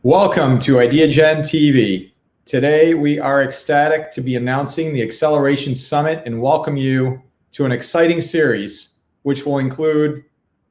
Welcome to IdeaGen TV. Today, we are ecstatic to be announcing the Acceleration Summit and welcome you to an exciting series, which will include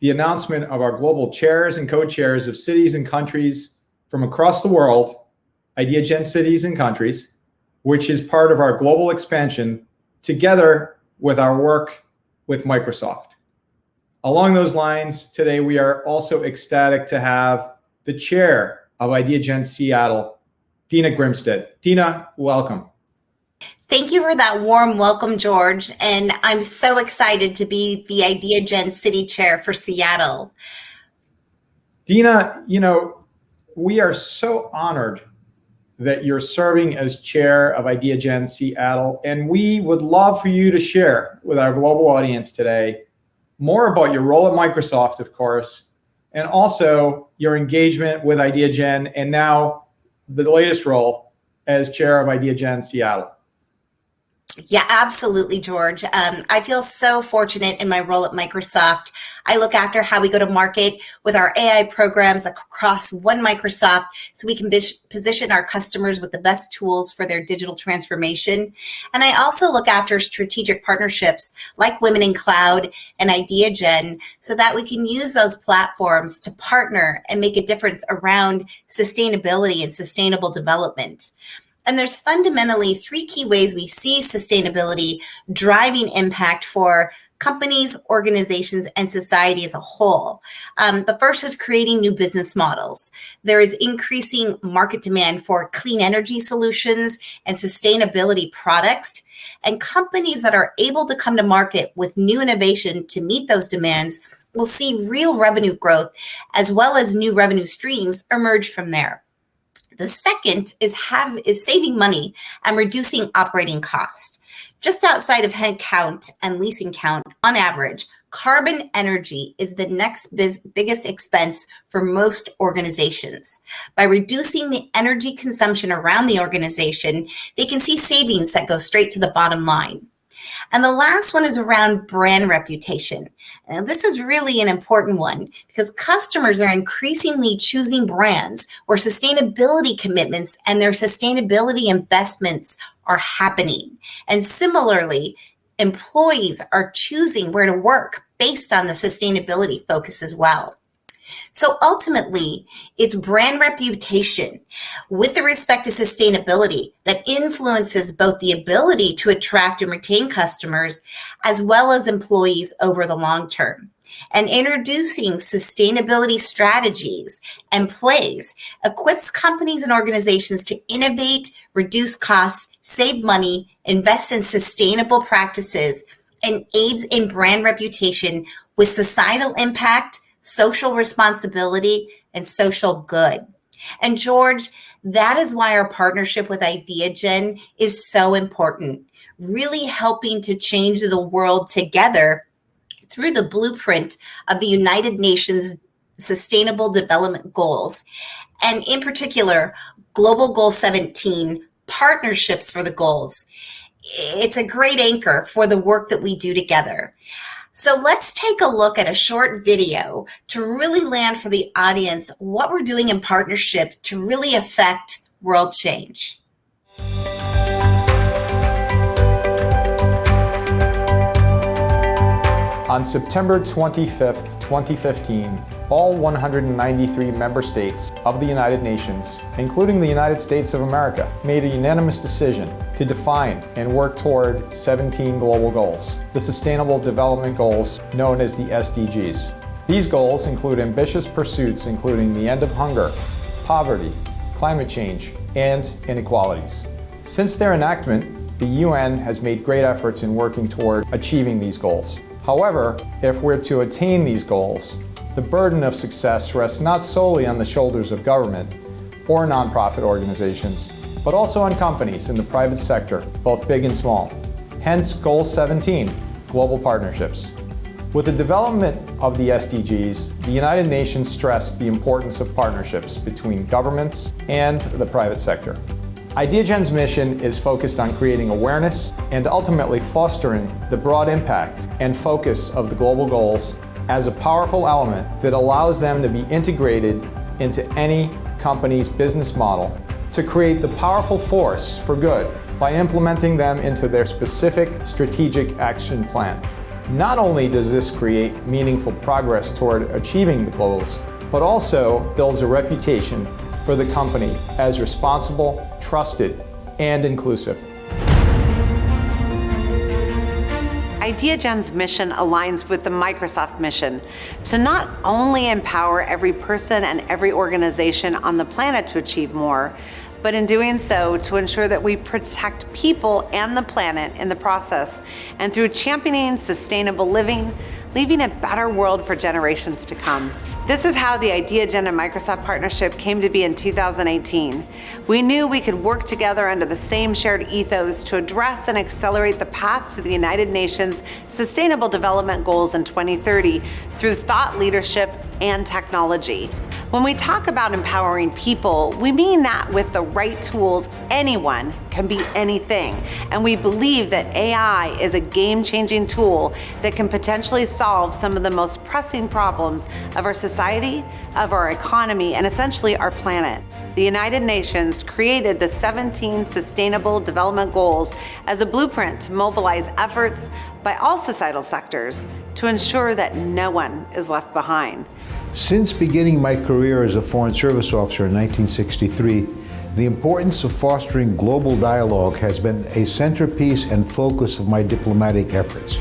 the announcement of our global chairs and co-chairs of cities and countries from across the world, IdeaGen Cities and Countries, which is part of our global expansion together with our work with Microsoft. Along those lines, today we are also ecstatic to have the chair of IdeaGen Seattle, Dina Grimstead. Dina, welcome. Thank you for that warm welcome, George. And I'm so excited to be the IdeaGen City Chair for Seattle. Dina, we are so honored that you're serving as chair of IdeaGen Seattle, and we would love for you to share with our global audience today more about your role at Microsoft, of course, and also your engagement with IdeaGen, and now the latest role as chair of IdeaGen Seattle. Yeah, absolutely, George. I feel so fortunate in my role at Microsoft. I look after how we go to market with our AI programs across one Microsoft so we can position our customers with the best tools for their digital transformation. And I also look after strategic partnerships like Women in Cloud and IdeaGen so that we can use those platforms to partner and make a difference around sustainability and sustainable development. And there's fundamentally three key ways we see sustainability driving impact for companies, organizations, and society as a whole. The first is creating new business models. There is increasing market demand for clean energy solutions and sustainability products. And companies that are able to come to market with new innovation to meet those demands will see real revenue growth as well as new revenue streams emerge from there. The second is saving money and reducing operating costs. Just outside of head count and leasing count, on average, carbon energy is the next biggest expense for most organizations. By reducing the energy consumption around the organization, they can see savings that go straight to the bottom line. And the last one is around brand reputation. Now, this is really an important one because customers are increasingly choosing brands where sustainability commitments and their sustainability investments are happening. And similarly, employees are choosing where to work based on the sustainability focus as well. So ultimately, it's brand reputation with respect to sustainability that influences both the ability to attract and retain customers as well as employees over the long term. And introducing sustainability strategies and plays equips companies and organizations to innovate, reduce costs, save money, invest in sustainable practices, and aids in brand reputation with societal impact, social responsibility, and social good. And George, that is why our partnership with IdeaGen is so important, really helping to change the world together through the blueprint of the United Nations Sustainable Development Goals, and in particular, Global Goal 17, Partnerships for the Goals. It's a great anchor for the work that we do together. So let's take a look at a short video to really land for the audience what we're doing in partnership to really affect world change. On September 25th, 2015, all 193 member states of the United Nations, including the United States of America, made a unanimous decision to define and work toward 17 global goals, the Sustainable Development Goals known as the SDGs. These goals include ambitious pursuits including the end of hunger, poverty, climate change, and inequalities. Since their enactment, the UN has made great efforts in working toward achieving these goals. However, if we're to attain these goals, the burden of success rests not solely on the shoulders of government or nonprofit organizations, but also on companies in the private sector, both big and small. Hence, Goal 17, Global Partnerships. With the development of the SDGs, the United Nations stressed the importance of partnerships between governments and the private sector. IdeaGen's mission is focused on creating awareness and ultimately fostering the broad impact and focus of the global goals as a powerful element that allows them to be integrated into any company's business model to create the powerful force for good by implementing them into their specific strategic action plan. Not only does this create meaningful progress toward achieving the goals, but also builds a reputation for the company as responsible, trusted, and inclusive. IdeaGen's mission aligns with the Microsoft mission to not only empower every person and every organization on the planet to achieve more, but in doing so, to ensure that we protect people and the planet in the process, and through championing sustainable living, leaving a better world for generations to come. This is how the IdeaGen and Microsoft partnership came to be in 2018. We knew we could work together under the same shared ethos to address and accelerate the path to the United Nations Sustainable Development Goals in 2030 through thought leadership and technology. When we talk about empowering people, we mean that with the right tools, anyone can be anything. And we believe that AI is a game-changing tool that can potentially solve some of the most pressing problems of our society, of our economy, and essentially our planet. The United Nations created the 17 Sustainable Development Goals as a blueprint to mobilize efforts by all societal sectors to ensure that no one is left behind. Since beginning my career as a Foreign Service officer in 1963, the importance of fostering global dialogue has been a centerpiece and focus of my diplomatic efforts.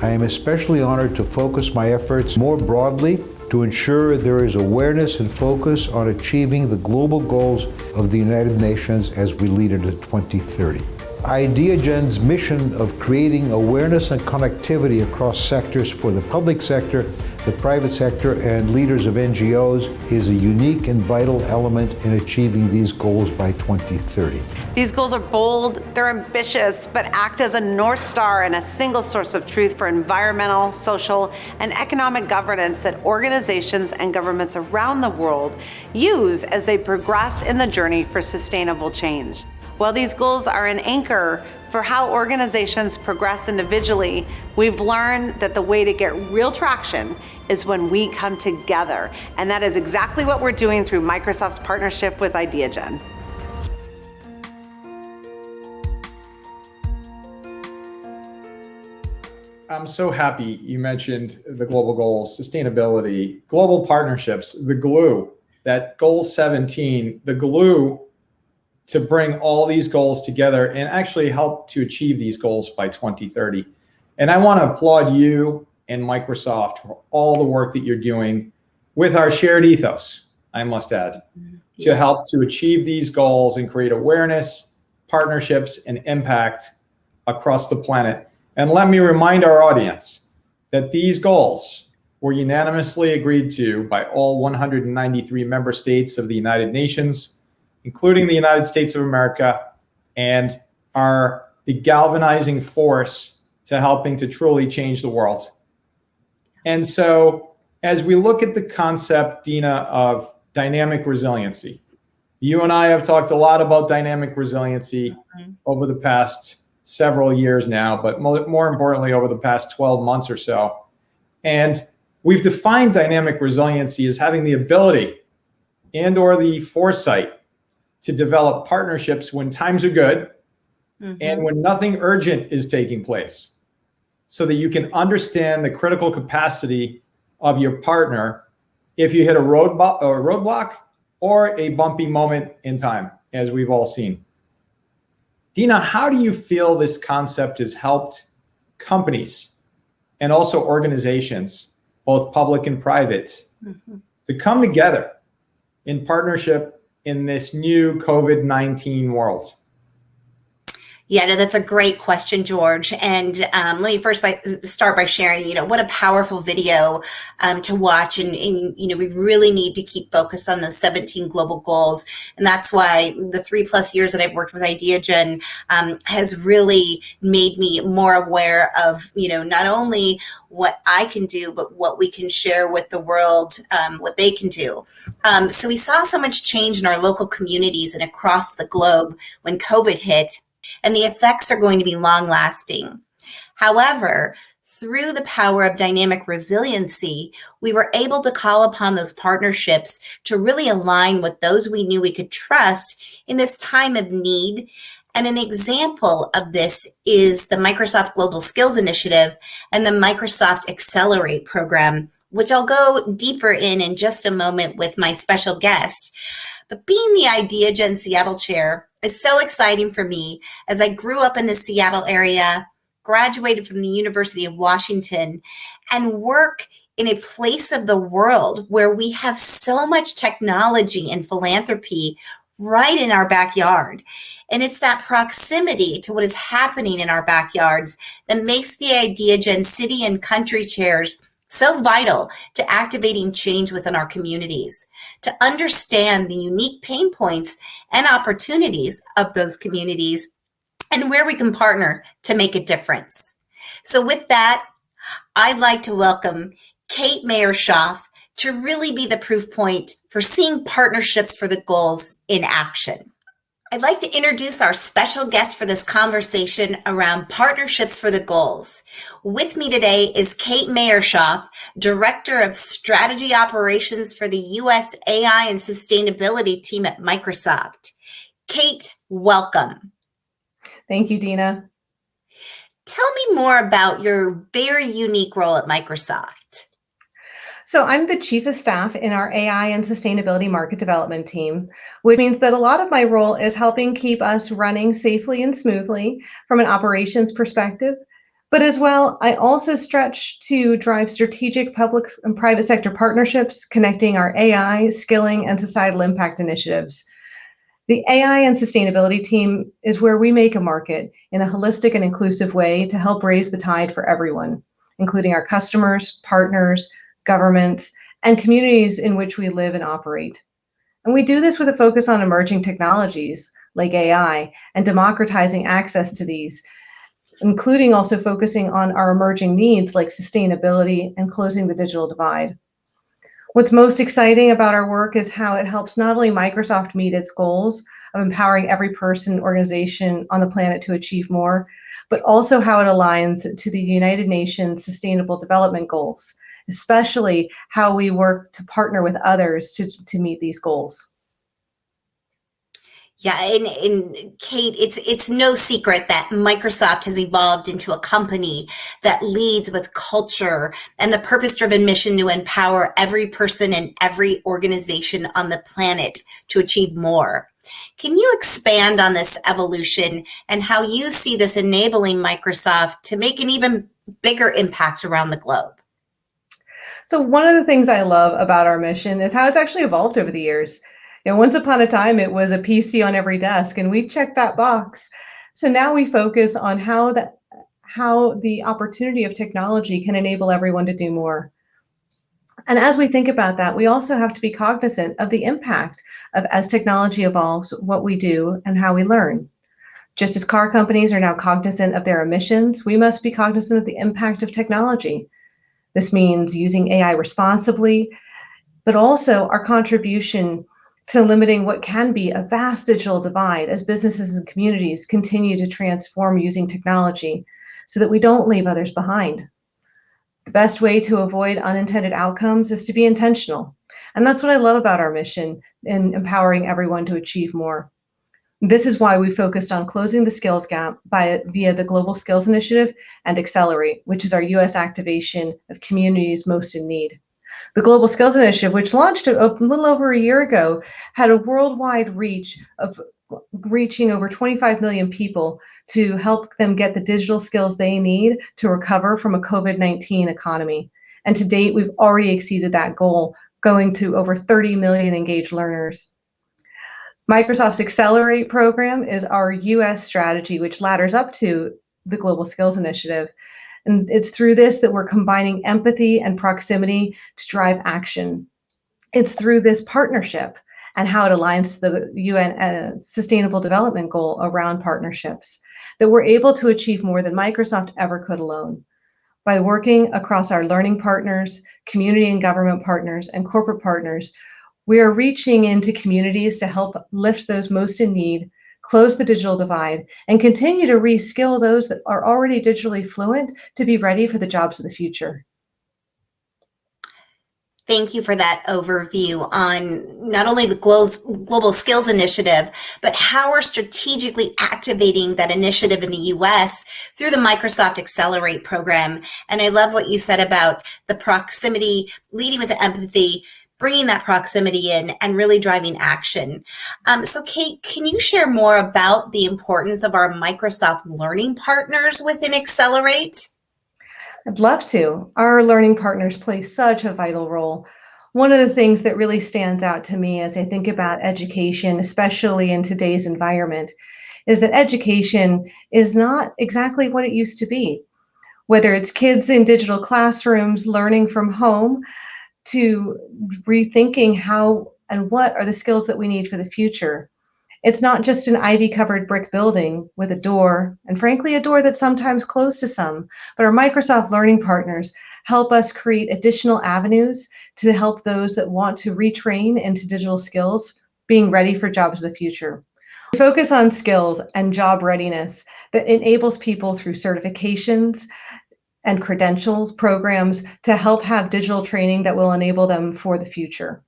I am especially honored to focus my efforts more broadly to ensure there is awareness and focus on achieving the global goals of the United Nations as we lead into 2030. IdeaGen's mission of creating awareness and connectivity across sectors for the public sector, the private sector, and leaders of NGOs is a unique and vital element in achieving these goals by 2030. These goals are bold, they're ambitious, but act as a North Star and a single source of truth for environmental, social, and economic governance that organizations and governments around the world use as they progress in the journey for sustainable change. While these goals are an anchor for how organizations progress individually, we've learned that the way to get real traction is when we come together. And that is exactly what we're doing through Microsoft's partnership with IdeaGen. I'm so happy you mentioned the global goals, sustainability, global partnerships, the glue, that goal 17, the glue to bring all these goals together and actually help to achieve these goals by 2030. And I want to applaud you and Microsoft for all the work that you're doing with our shared ethos, I must add, to help to achieve these goals and create awareness, partnerships, and impact across the planet. And let me remind our audience that these goals were unanimously agreed to by all 193 member states of the United Nations, including the United States of America, and are the galvanizing force to helping to truly change the world. And so as we look at the concept, Dina, of dynamic resiliency, you and I have talked a lot about dynamic resiliency over the past several years now, but more importantly, over the past 12 months or so. And we've defined dynamic resiliency as having the ability and or the foresight to develop partnerships when times are good and when nothing urgent is taking place, so that you can understand the critical capacity of your partner if you hit a roadblock or a bumpy moment in time, as we've all seen. Dina, how do you feel this concept has helped companies and also organizations, both public and private, to come together in partnership in this new COVID-19 world? Yeah, no, that's a great question, George. And let me first start by sharing, what a powerful video to watch. And, we really need to keep focused on those 17 global goals. And that's why the 3+ years that I've worked with IdeaGen has really made me more aware of, not only what I can do, but what we can share with the world, what they can do. So we saw so much change in our local communities and across the globe when COVID hit, and the effects are going to be long lasting. However, through the power of dynamic resiliency, we were able to call upon those partnerships to really align with those we knew we could trust in this time of need. And an example of this is the Microsoft Global Skills Initiative and the Microsoft Accelerate program, which I'll go deeper in just a moment with my special guest. But being the IdeaGen Seattle chair is so exciting for me, as I grew up in the Seattle area, graduated from the University of Washington, and work in a place of the world where we have so much technology and philanthropy right in our backyard. And it's that proximity to what is happening in our backyards that makes the IdeaGen city and country chairs so vital to activating change within our communities, to understand the unique pain points and opportunities of those communities and where we can partner to make a difference. So with that, I'd like to welcome Kate Mayerschoff to really be the proof point for seeing partnerships for the goals in action. I'd like to introduce our special guest for this conversation around partnerships for the goals. With me today is Kate Mayerschoff, Director of Strategy Operations for the U.S. AI and Sustainability team at Microsoft. Kate, welcome. Thank you, Dina. Tell me more about your very unique role at Microsoft. So I'm the Chief of Staff in our AI and Sustainability Market Development team, which means that a lot of my role is helping keep us running safely and smoothly from an operations perspective. But as well, I also stretch to drive strategic public and private sector partnerships, connecting our AI, skilling, and societal impact initiatives. The AI and Sustainability team is where we make a market in a holistic and inclusive way to help raise the tide for everyone, including our customers, partners, governments, and communities in which we live and operate. And we do this with a focus on emerging technologies like AI and democratizing access to these, including also focusing on our emerging needs like sustainability and closing the digital divide. What's most exciting about our work is how it helps not only Microsoft meet its goals of empowering every person and organization on the planet to achieve more, but also how it aligns to the United Nations Sustainable Development Goals, especially how we work to partner with others to meet these goals. Yeah, and Kate, it's no secret that Microsoft has evolved into a company that leads with culture and the purpose-driven mission to empower every person and every organization on the planet to achieve more. Can you expand on this evolution and how you see this enabling Microsoft to make an even bigger impact around the globe? So one of the things I love about our mission is how it's actually evolved over the years. Once upon a time, it was a PC on every desk, and we checked that box. So now we focus on how the opportunity of technology can enable everyone to do more. And as we think about that, we also have to be cognizant of the impact of, as technology evolves, what we do and how we learn. Just as car companies are now cognizant of their emissions, we must be cognizant of the impact of technology. This means using AI responsibly, but also our contribution to limiting what can be a vast digital divide as businesses and communities continue to transform using technology so that we don't leave others behind. The best way to avoid unintended outcomes is to be intentional. And that's what I love about our mission in empowering everyone to achieve more. This is why we focused on closing the skills gap via the Global Skills Initiative and Accelerate, which is our U.S. activation of communities most in need. The Global Skills Initiative, which launched a little over a year ago, had a worldwide reach of reaching over 25 million people to help them get the digital skills they need to recover from a COVID-19 economy. And to date, we've already exceeded that goal, going to over 30 million engaged learners. Microsoft's Accelerate program is our U.S. strategy, which ladders up to the Global Skills Initiative. And it's through this that we're combining empathy and proximity to drive action. It's through this partnership and how it aligns to the UN Sustainable Development Goal around partnerships that we're able to achieve more than Microsoft ever could alone. By working across our learning partners, community and government partners, and corporate partners, we are reaching into communities to help lift those most in need, close the digital divide, and continue to reskill those that are already digitally fluent to be ready for the jobs of the future. Thank you for that overview on not only the Global Skills Initiative, but how we're strategically activating that initiative in the US through the Microsoft Accelerate program. And I love what you said about the proximity, leading with the empathy, bringing that proximity in and really driving action. So Kate, can you share more about the importance of our Microsoft learning partners within Accelerate? I'd love to. Our learning partners play such a vital role. One of the things that really stands out to me as I think about education, especially in today's environment, is that education is not exactly what it used to be. Whether it's kids in digital classrooms learning from home to rethinking how and what are the skills that we need for the future. It's not just an ivy-covered brick building with a door, and frankly, a door that's sometimes closed to some, but our Microsoft Learning partners help us create additional avenues to help those that want to retrain into digital skills, being ready for jobs of the future. We focus on skills and job readiness that enables people through certifications and credentials programs to help have digital training that will enable them for the future.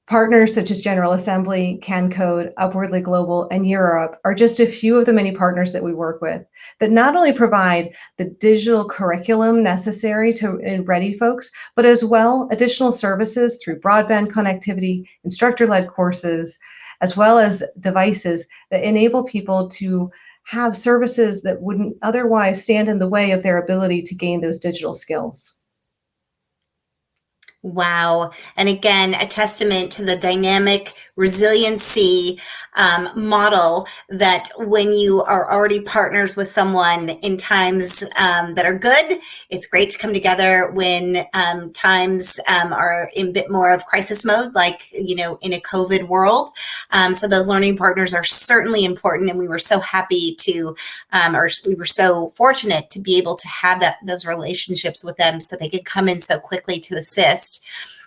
Partners such as General Assembly, CanCode, Upwardly Global, and Europe are just a few of the many partners that we work with that not only provide the digital curriculum necessary to ready folks, but as well additional services through broadband connectivity, instructor-led courses, as well as devices that enable people to have services that wouldn't otherwise stand in the way of their ability to gain those digital skills. Wow. And again, a testament to the dynamic resiliency model that when you are already partners with someone in times that are good, it's great to come together when times are in a bit more of crisis mode, like, in a COVID world. So those learning partners are certainly important. And we were so happy to, or we were so fortunate to be able to have those relationships with them so they could come in so quickly to assist.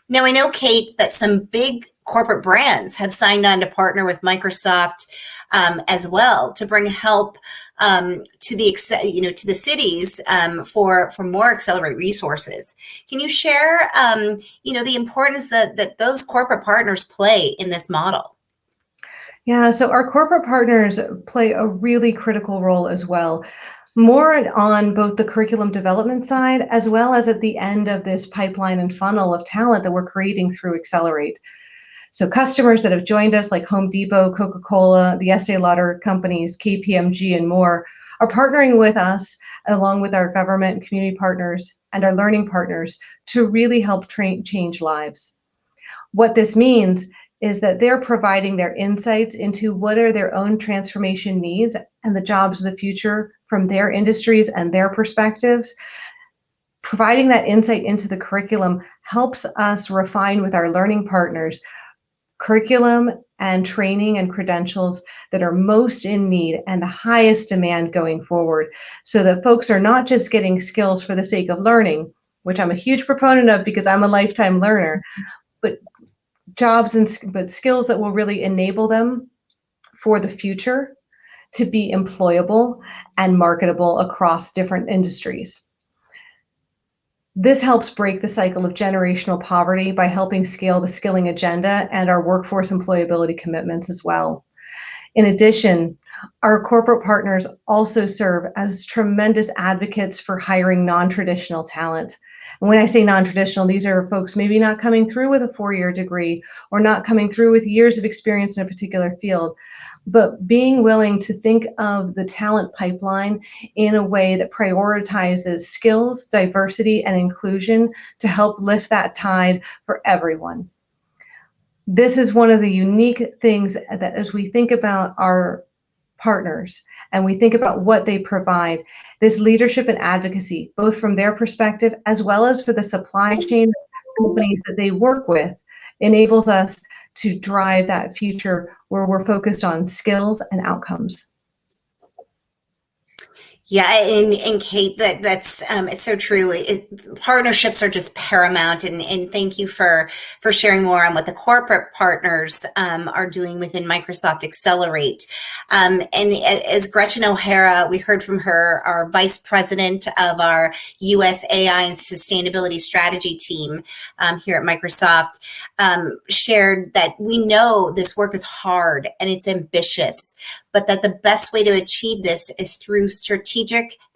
Now, I know, Kate, that some big corporate brands have signed on to partner with Microsoft as well to bring help to the cities for more Accelerate resources. Can you share, the importance that those corporate partners play in this model? Yeah, so our corporate partners play a really critical role as well. More on both the curriculum development side, as well as at the end of this pipeline and funnel of talent that we're creating through Accelerate. So customers that have joined us like Home Depot, Coca-Cola, the Estee Lauder companies, KPMG, and more are partnering with us along with our government and community partners and our learning partners to really help change lives. What this means is that they're providing their insights into what are their own transformation needs and the jobs of the future from their industries and their perspectives. Providing that insight into the curriculum helps us refine with our learning partners curriculum and training and credentials that are most in need and the highest demand going forward, so that folks are not just getting skills for the sake of learning, which I'm a huge proponent of because I'm a lifetime learner, but skills that will really enable them for the future to be employable and marketable across different industries. This helps break the cycle of generational poverty by helping scale the skilling agenda and our workforce employability commitments as well. In addition, our corporate partners also serve as tremendous advocates for hiring non-traditional talent. And when I say non-traditional, these are folks maybe not coming through with a 4-year degree or not coming through with years of experience in a particular field, but being willing to think of the talent pipeline in a way that prioritizes skills, diversity, and inclusion to help lift that tide for everyone. This is one of the unique things that as we think about our partners and we think about what they provide, this leadership and advocacy, both from their perspective as well as for the supply chain companies that they work with, enables us to drive that future where we're focused on skills and outcomes. Yeah, and Kate, that's it's so true. Partnerships are just paramount, and thank you for sharing more on what the corporate partners are doing within Microsoft Accelerate. And as Gretchen O'Hara, we heard from her, our vice president of our U.S. AI and Sustainability Strategy team here at Microsoft, shared that we know this work is hard and it's ambitious, but that the best way to achieve this is through strategic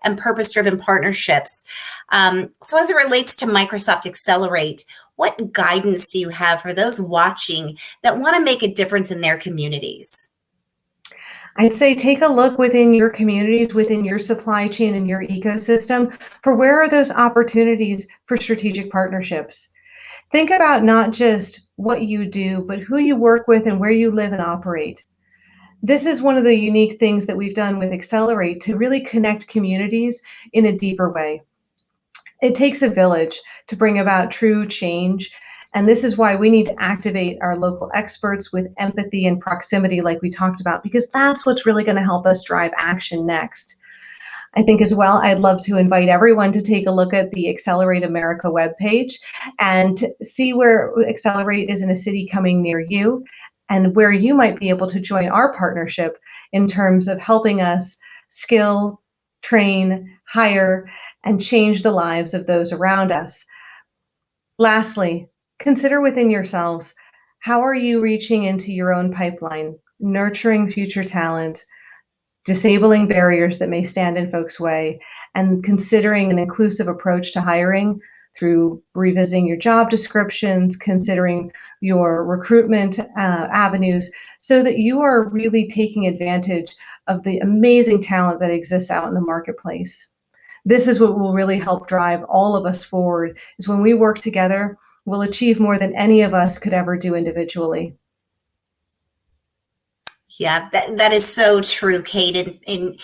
and purpose-driven partnerships. So as it relates to Microsoft Accelerate, what guidance do you have for those watching that want to make a difference in their communities? I'd say take a look within your communities, within your supply chain and your ecosystem for where are those opportunities for strategic partnerships. Think about not just what you do, but who you work with and where you live and operate. This is one of the unique things that we've done with Accelerate to really connect communities in a deeper way. It takes a village to bring about true change, and this is why we need to activate our local experts with empathy and proximity, like we talked about, because that's what's really going to help us drive action next. I think as well, I'd love to invite everyone to take a look at the Accelerate America webpage and see where Accelerate is in a city coming near you, and where you might be able to join our partnership in terms of helping us skill, train, hire, and change the lives of those around us. Lastly, consider within yourselves, how are you reaching into your own pipeline, nurturing future talent, disabling barriers that may stand in folks' way, and considering an inclusive approach to hiring through revisiting your job descriptions, considering your recruitment avenues, so that you are really taking advantage of the amazing talent that exists out in the marketplace. This is what will really help drive all of us forward, is when we work together, we'll achieve more than any of us could ever do individually. Yeah, that is so true, Kate. And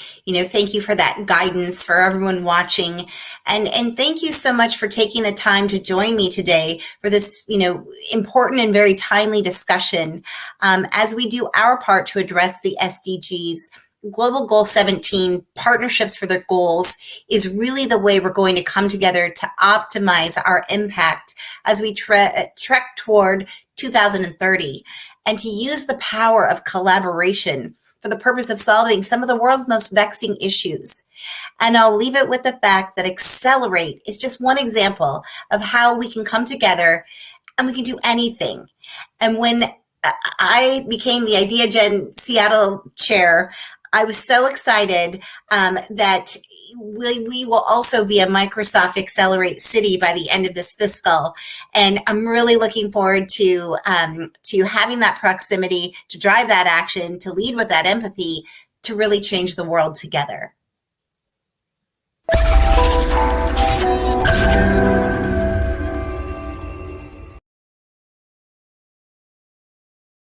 thank you for that guidance for everyone watching. And thank you so much for taking the time to join me today for this, important and very timely discussion as we do our part to address the SDGs. Global Goal 17, partnerships for their goals, is really the way we're going to come together to optimize our impact as we trek toward 2030, and to use the power of collaboration for the purpose of solving some of the world's most vexing issues. And I'll leave it with the fact that Accelerate is just one example of how we can come together and we can do anything. And when I became the Idea Gen Seattle chair, I was so excited that we will also be a Microsoft Accelerate city by the end of this fiscal. And I'm really looking forward to having that proximity, to drive that action, to lead with that empathy, to really change the world together.